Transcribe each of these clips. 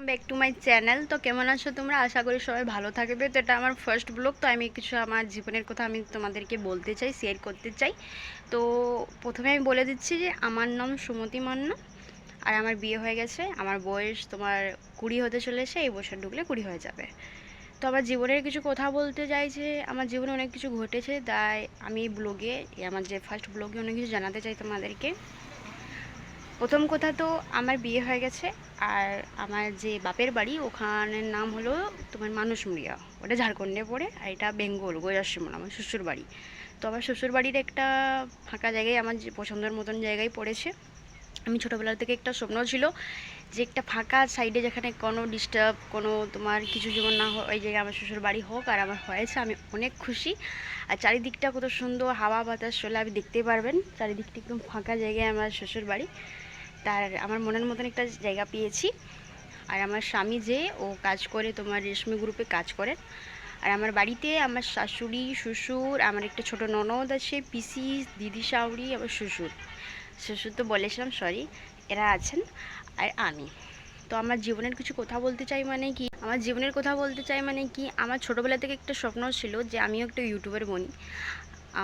Back to my channel. তো কেমন আছো তোমরা? আশা করি সবাই ভালো থাকবে। তো এটা আমার ফার্স্ট ব্লগ, তো আমি কিছু আমার জীবনের কথা আমি তোমাদেরকে বলতে চাই, শেয়ার করতে চাই। তো প্রথমে আমি বলে দিচ্ছি যে আমার নাম সুমতি মান্না, আর আমার বিয়ে হয়ে গেছে। আমার বয়স তোমার 20 হতে চলেছে, এই বছর ঢুকলে 20 হয়ে যাবে। তো আমার জীবনের কিছু কথা বলতে চাই যে আমার জীবনে অনেক কিছু ঘটেছে, তাই আমি ব্লগে, আমার যে ফার্স্ট ব্লগে অনেক কিছু জানাতে চাই তোমাদেরকে। প্রথম কথা তো আমার বিয়ে হয়ে গেছে, আর আমার যে বাপের বাড়ি ওখানের নাম হলো তোমার মানুষমুড়িয়া, ওটা ঝাড়খণ্ডে পড়ে, আর এটা বেঙ্গল গোয়াশ্রীমন আমার শ্বশুর বাড়ি। তো আমার শ্বশুর বাড়ির একটা ফাঁকা জায়গায় আমার যে পছন্দের মতন জায়গায় পড়েছে। আমি ছোটোবেলা থেকে একটা স্বপ্ন ছিল যে একটা ফাঁকা সাইডে যেখানে কোনো ডিস্টার্ব কোনো তোমার কিছু যেমন না হয়, ওই জায়গায় আমার শ্বশুর বাড়ি হোক, আর আমার হয়েছে, আমি অনেক খুশি। আর চারিদিকটা কত সুন্দর হাওয়া বাতাস চলে, আপনি দেখতেই পারবেন চারিদিকটা একদম ফাঁকা জায়গায় আমার শ্বশুর বাড়ি। তার আমার মনের মতন একটা জায়গা পেয়েছি। আর আমার স্বামী যে ও কাজ করে তোমার রেশমি গ্রুপে কাজ করে। আর আমার বাড়িতে আমার শাশুড়ি শ্বশুর, আমার একটা ছোট ননদ আছে, পিসি, দিদি শাশুড়ি, আমার শ্বশুর শ্বশুর তো বলেছিলাম, সরি, এরা আছেন, আর আমি। তো আমার জীবনের কিছু কথা বলতে চাই মানে কি, আমার জীবনের কথা বলতে চাই মানে কি, আমার ছোটোবেলা থেকে একটা স্বপ্ন ছিল যে আমিও একটা ইউটিউবার বনি।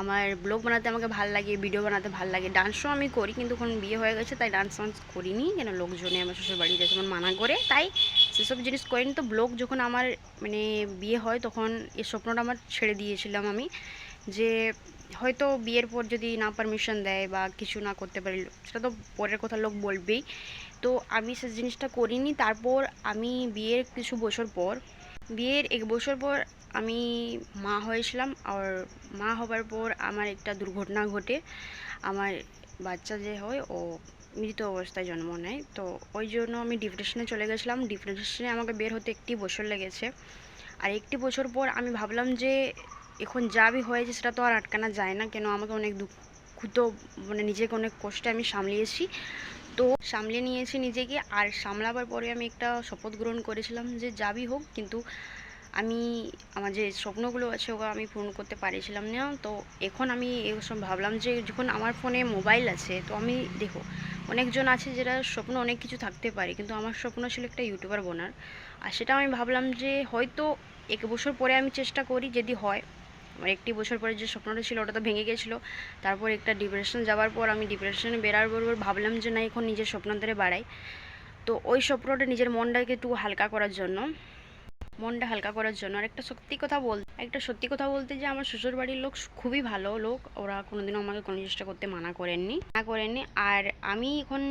আমার ব্লগ বানাতে আমাকে ভালো লাগে, ভিডিও বানাতে ভালো লাগে, ডান্সও আমি করি, কিন্তু এখন বিয়ে হয়ে গেছে তাই ডান্স ফান্স করিনি, কেন লোকজনে আমার শ্বশুর বাড়িতে যেমন মানা করে, তাই সেসব জিনিস করিনি। তো ব্লগ যখন আমার মানে বিয়ে হয় তখন এই স্বপ্নটা আমার ছেড়ে দিয়েছিলাম আমি, যে হয়তো বিয়ের পর যদি না পারমিশন দেয় বা কিছু না করতে পারি, সেটা তো পরের কথা, লোক বলবেই। তো আমি সে জিনিসটা করিনি। তারপর আমি বিয়ের কিছু বছর পর, বিয়ের 1 বছর পর আমি মা হয়েছিলাম। আর মা হবার পর আমার একটা দুর্ঘটনা ঘটে। আমার বাচ্চা যে হয় ও মৃত অবস্থায় জন্ম নেয়। তো ওই জন্য আমি ডিপ্রেশনে চলে গেছিলাম। ডিপ্রেশনে আমাকে বের হতে 1 বছর লেগেছে। আর 1 বছর পর আমি ভাবলাম যে এখন যা বি হয়েছে সেটা তো আর আটকানো যায় না, কেন আমাকে অনেক দুঃখ তো মানে নিজেকে অনেক কষ্টে আমি সামলিয়েছি। তো সামলে নিয়েছি নিজেকে। আর সামলাবার পরে আমি একটা শপথ গ্রহণ করেছিলাম যে যাবি হোক, কিন্তু আমি আমার যে স্বপ্নগুলো আছে ওগুলো আমি পূরণ করতে পারিছিলাম না। তো এখন আমি এইসব ভাবলাম যে যখন আমার ফোনে মোবাইল আছে, তো আমি দেখো অনেকজন আছে যারা স্বপ্ন অনেক কিছু থাকতে পারে, কিন্তু আমার স্বপ্ন ছিল একটা ইউটিউবার বোনার। আর সেটা আমি ভাবলাম যে হয়তো 1 বছর পরে আমি চেষ্টা করি, যদি হয়। আমার 1 বছর পরে যে স্বপ্নটা ছিল ওটা তো ভেঙে গেছিলো। তারপর একটা ডিপ্রেশন যাওয়ার পর আমি ডিপ্রেশনে বেরার পর ভাবলাম যে না, এখন নিজের স্বপ্ন ধরে বাড়াই। তো ওই স্বপ্নটা নিজের মনটাকে একটু হালকা করার জন্য, আর একটা সত্যি কথা বলতে যে আমার শ্বশুর বাড়ির লোক খুবই ভালো লোক, ওরা কোনোদিনও আমাকে কোনো চেষ্টা করতে মানা করেননি। আর আমি এখন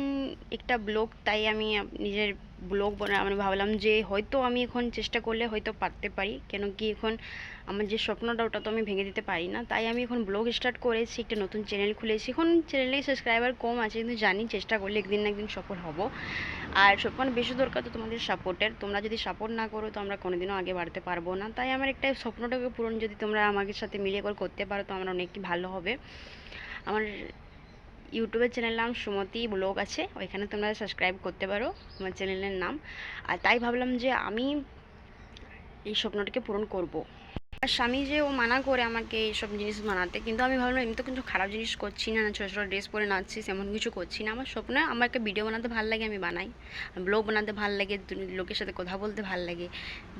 একটা ব্লগ, তাই আমি নিজের ব্লগ আমি ভাবলাম যে হয়তো আমি এখন চেষ্টা করলে হয়তো পারতে পারি, কেন কি এখন আমার যে স্বপ্নটা ওটা তো আমি ভেঙে দিতে পারি না। তাই আমি এখন ব্লগ স্টার্ট করেছি, একটা নতুন চ্যানেল খুলেছি। এখন চ্যানেলে সাবস্ক্রাইবার কম আছে, কিন্তু জানি চেষ্টা করলে একদিন না একদিন সফল হব। আর সবসময় বেশি দরকার তো তোমাদের সাপোর্টের। তোমরা যদি সাপোর্ট না করো তো আমরা কোনোদিনও আগে বাড়তে পারবো না। তাই আমার একটা স্বপ্নটাকে পূরণ যদি তোমরা আমাদের সাথে মিলিয়ে করে করতে পারো তো আমার অনেকই ভালো হবে। আমার ইউটিউবের চ্যানেল নাম সুমতি ব্লগ আছে, ওইখানে তোমরা সাবস্ক্রাইব করতে পারো আমার চ্যানেলের নাম। আর তাই ভাবলাম যে আমি এই স্বপ্নটাকে পূরণ করব। আর স্বামী যে ও মানা করে আমাকে এইসব জিনিস বানাতে, কিন্তু আমি ভাবলাম আমি তো কিছু খারাপ জিনিস করছি না, ছোটো ছোটো ড্রেস পরে নাচছি, এমন কিছু করছি না। আমার স্বপ্ন আমাকে ভিডিও বানাতে ভালো লাগে, আমি বানাই। ব্লগ বানাতে ভালো লাগে, লোকের সাথে কথা বলতে ভালো লাগে,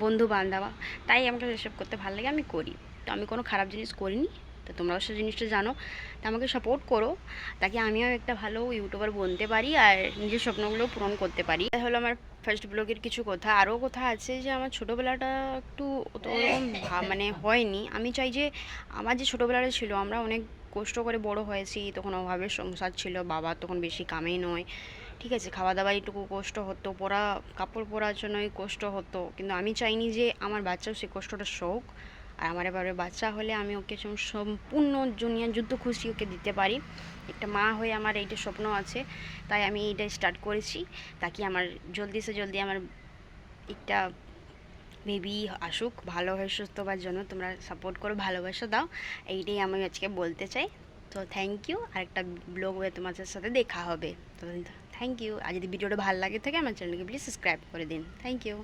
বন্ধু বান্ধব, তাই আমাকে এসব করতে ভালো লাগে, আমি করি। তো আমি কোনো খারাপ জিনিস করিনি। তো তোমরাও সে জিনিসটা জানো, তো আমাকে সাপোর্ট করো, তাকে আমিও একটা ভালো ইউটিউবার বনতে পারি আর নিজের স্বপ্নগুলো পূরণ করতে পারি। এটা হলো আমার ফার্স্ট ব্লগের কিছু কথা। আরও কথা আছে যে আমার ছোটোবেলাটা একটু ওরকম মানে হয়নি। আমি চাই যে আমার যে ছোটোবেলাটা ছিল, আমরা অনেক কষ্ট করে বড় হয়েছি, তখন অভাবের সংসার ছিল, বাবা তখন বেশি কামেই নয়, ঠিক আছে, খাওয়া দাওয়া একটু কষ্ট হতো, পরা কাপড় পরার জন্যই কষ্ট হতো, কিন্তু আমি চাইনি যে আমার বাচ্চাও সেই কষ্টটা শোক। আর আমার এবারে বাচ্চা হলে আমি ওকে সম্পূর্ণ দুনিয়া যুদ্ধ খুশি ওকে দিতে পারি। একটা মা হয়ে আমার এইটা স্বপ্ন আছে, তাই আমি এইটা স্টার্ট করেছি, তাকে আমার জলদি সে জলদি আমার একটা বেবি আসুক, ভালো হয়ে সুস্থ হওয়ার জন্য তোমরা সাপোর্ট করো, ভালোবাসা দাও, এইটাই আমি আজকে বলতে চাই। তো থ্যাংক ইউ। আর একটা ব্লগ হয়ে তোমাদের সাথে দেখা হবে। তো থ্যাংক ইউ। আর যদি ভিডিওটা ভালো লাগে থাকে আমার চ্যানেলকে প্লিজ সাবস্ক্রাইব করে দিন। Thank you.